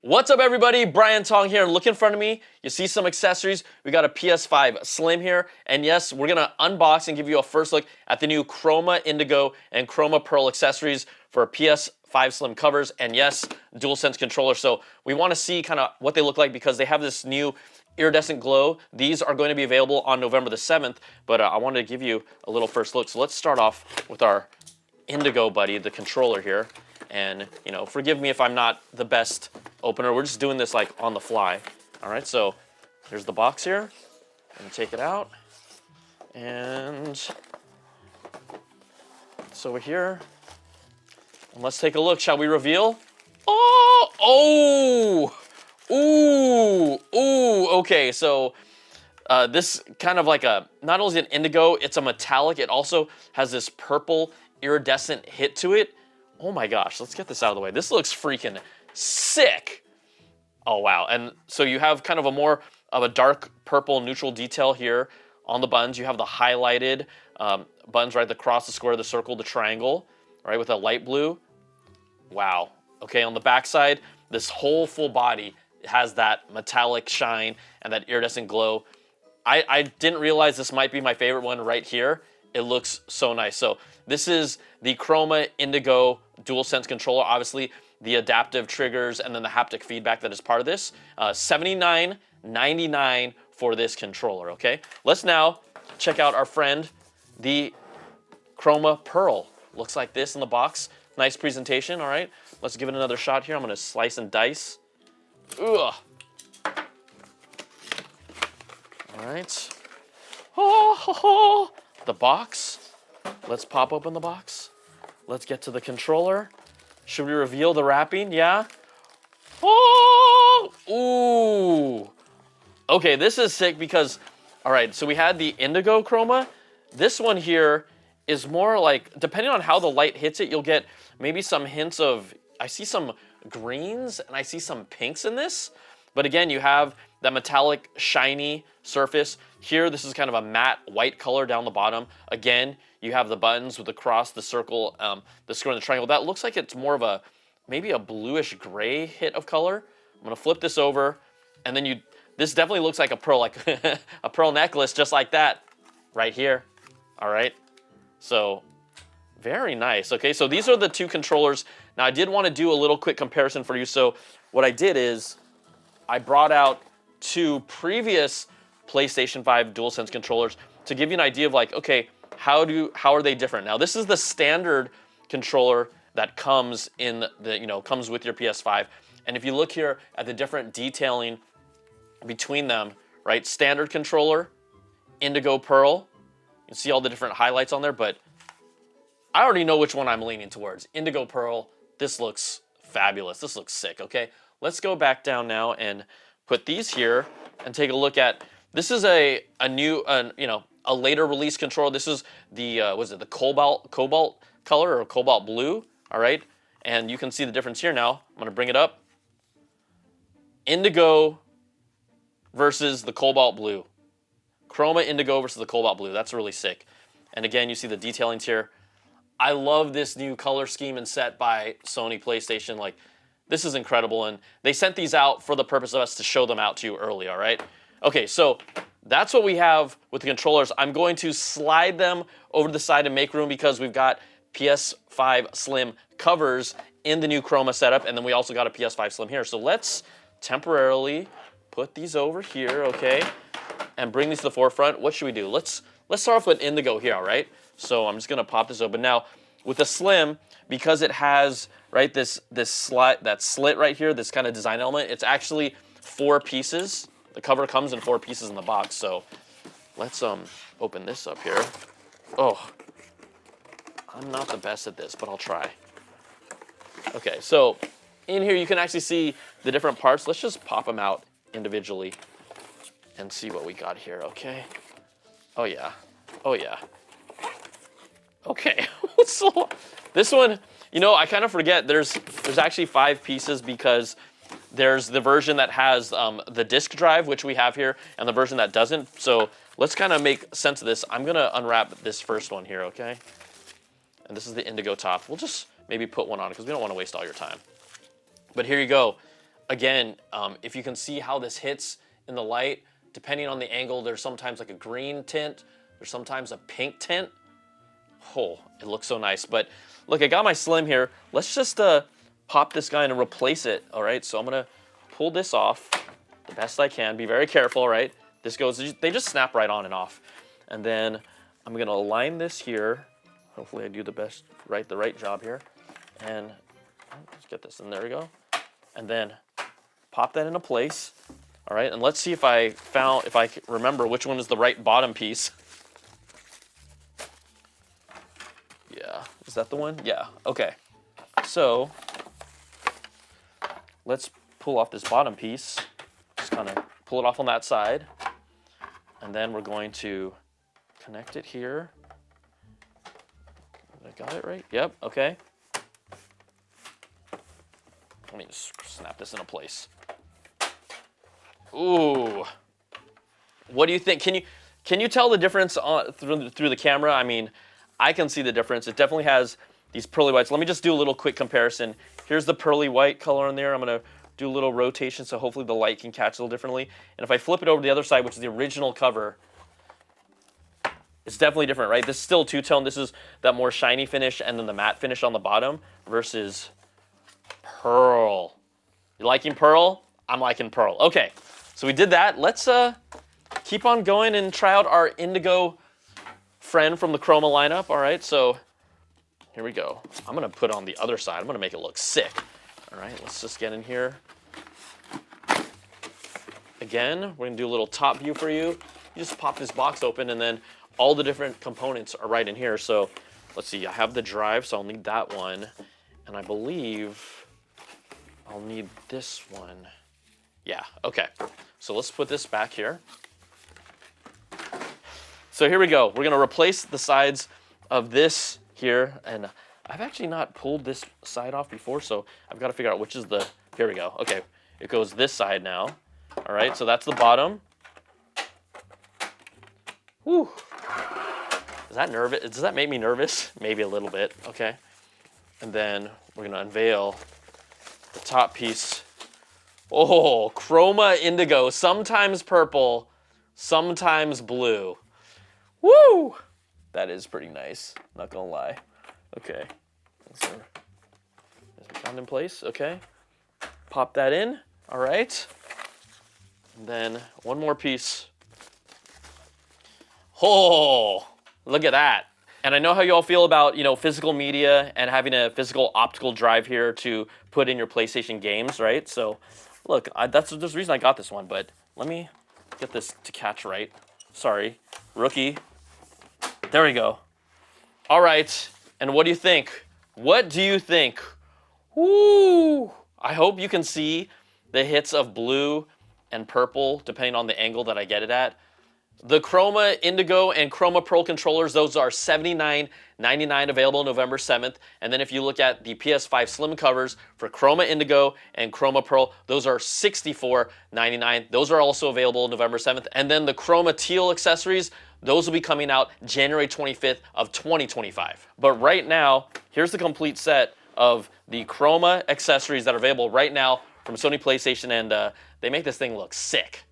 What's up everybody, Brian Tong here, and look in front of me, you see some accessories. We got a PS5 Slim here, and yes, we're gonna unbox and give you a first look at the new Chroma Indigo and Chroma Pearl accessories for PS5 Slim covers, and yes, DualSense controller. So we wanna see kind of what they look like because they have this new iridescent glow. These are going to be available on November the 7th, but I wanted to give you a little first look. So let's start off with our Indigo buddy, the controller here. And, you know, forgive me if I'm not the best opener. We're just doing this like on the fly. All right, so here's the box here. And take it out. And it's over here. And let's take a look. Shall we reveal? Oh! Ooh! Ooh! Okay, so this kind of like not only is it indigo, it's a metallic. It also has this purple iridescent hit to it. Oh my gosh, let's get this out of the way. This looks freaking sick. Oh wow, and so you have kind of a more of a dark purple neutral detail here on the buttons. You have the highlighted buttons right across the square, the circle, the triangle, right, with a light blue. Wow, okay, on the back side, this whole full body has that metallic shine and that iridescent glow. I didn't realize this might be my favorite one right here. It looks so nice. So this is the Chroma Indigo DualSense controller, obviously the adaptive triggers and then the haptic feedback that is part of this. $79.99 for this controller, okay? Let's now check out our friend, the Chroma Pearl. Looks like this in the box. Nice presentation, all right? Let's give it another shot here. I'm gonna slice and dice. Ugh. All right. Oh. The box. Let's pop open the box. Let's get to the controller. Should we reveal the wrapping? Yeah. Oh! Ooh. Okay, this is sick because, all right, so we had the Indigo Chroma. This one here is more like, depending on how the light hits it, you'll get maybe some hints of, I see some greens and I see some pinks in this. But again, you have that metallic, shiny surface. Here, this is kind of a matte white color down the bottom. Again, you have the buttons with the cross, the circle, the square, and the triangle. That looks like it's more of a, maybe a bluish gray hit of color. I'm gonna flip this over, and then this definitely looks like a pearl, like a pearl necklace, just like that, right here. All right, so very nice. Okay, so these are the two controllers. Now, I did want to do a little quick comparison for you. So what I did is I brought out two previous PlayStation 5 DualSense controllers to give you an idea of like, okay, how are they different? Now, this is the standard controller that comes in the, comes with your PS5. And if you look here at the different detailing between them, right? Standard controller, Indigo Pearl. You can see all the different highlights on there, but I already know which one I'm leaning towards. Indigo Pearl, this looks fabulous. This looks sick, okay? Let's go back down now and put these here and take a look at, this is a new, a later release controller. This is the, the cobalt color or cobalt blue, all right? And you can see the difference here now. I'm gonna bring it up. Indigo versus the cobalt blue. Chroma Indigo versus the cobalt blue. That's really sick. And again, you see the detailings here. I love this new color scheme and set by Sony PlayStation. Like, this is incredible, and they sent these out for the purpose of us to show them out to you early, all right? Okay, so that's what we have with the controllers. I'm going to slide them over to the side and make room because we've got PS5 Slim covers in the new Chroma setup, and then we also got a PS5 Slim here. So let's temporarily put these over here, okay, and bring these to the forefront. What should we do? Let's start off with Indigo here, all right? So I'm just gonna pop this open. Now, with the Slim, because it has, right, that slit right here, this kind of design element, it's actually 4 pieces. The cover comes in 4 pieces in the box, so let's open this up here. Oh, I'm not the best at this, but I'll try. Okay, so in here you can actually see the different parts. Let's just pop them out individually and see what we got here, okay? Oh yeah, oh yeah. Okay, so this one, I kind of forget there's actually 5 pieces because there's the version that has the disk drive, which we have here, and the version that doesn't. So let's kind of make sense of this. I'm gonna unwrap this first one here, okay? And this is the Indigo top. We'll just maybe put one on because we don't want to waste all your time. But here you go. again, if you can see how this hits in the light, depending on the angle, there's sometimes like a green tint, there's sometimes a pink tint. Oh, it looks so nice. But look, I got my Slim here. Let's just pop this guy in and replace it, all right? So I'm gonna pull this off the best I can. Be very careful, right? This goes, they just snap right on and off. And then I'm gonna align this here. Hopefully I do the right job here. And let's get this in, there we go. And then pop that into place. All right, and let's see if I remember which one is the right bottom piece. Yeah, is that the one? Yeah, okay. So let's pull off this bottom piece. Just kind of pull it off on that side. And then we're going to connect it here. I got it right? Yep, okay. Let me just snap this into place. Ooh. What do you think? Can you tell the difference through the camera? I mean, I can see the difference. It definitely has these pearly whites. Let me just do a little quick comparison. Here's the pearly white color in there. I'm gonna do a little rotation so hopefully the light can catch a little differently. And if I flip it over to the other side, which is the original cover, it's definitely different, right? This is still two-tone. This is that more shiny finish and then the matte finish on the bottom versus pearl. You liking pearl? I'm liking pearl. Okay, so we did that. Let's keep on going and try out our Indigo friend from the Chroma lineup. All right, so here we go. I'm gonna put on the other side. I'm gonna make it look sick. All right, let's just get in here. Again, we're gonna do a little top view for you. You just pop this box open and then all the different components are right in here. So let's see, I have the drive, so I'll need that one. And I believe I'll need this one. Yeah, okay. So let's put this back here. So here we go. We're gonna replace the sides of this here. And I've actually not pulled this side off before, so I've gotta figure out which is the, here we go. Okay, it goes this side now. All right, so that's the bottom. Whew. Is that nervous? Does that make me nervous? Maybe a little bit, okay. And then we're gonna unveil the top piece. Oh, Chroma Indigo, sometimes purple, sometimes blue. Woo! That is pretty nice, not gonna lie. Okay, so is it found in place? Okay, pop that in, all right. And then one more piece. Oh, look at that. And I know how you all feel about, you know, physical media and having a physical optical drive here to put in your PlayStation games, right? So, look, that's the reason I got this one, but let me get this to catch right. Sorry, rookie. There we go. All right, and what do you think? What do you think? Woo! I hope you can see the hits of blue and purple, depending on the angle that I get it at. The Chroma Indigo and Chroma Pearl controllers, those are $79.99, available November 7th. And then if you look at the PS5 Slim covers for Chroma Indigo and Chroma Pearl, those are $64.99. Those are also available November 7th. And then the Chroma Teal accessories, those will be coming out January 25th of 2025. But right now, here's the complete set of the Chroma accessories that are available right now from Sony PlayStation, and they make this thing look sick.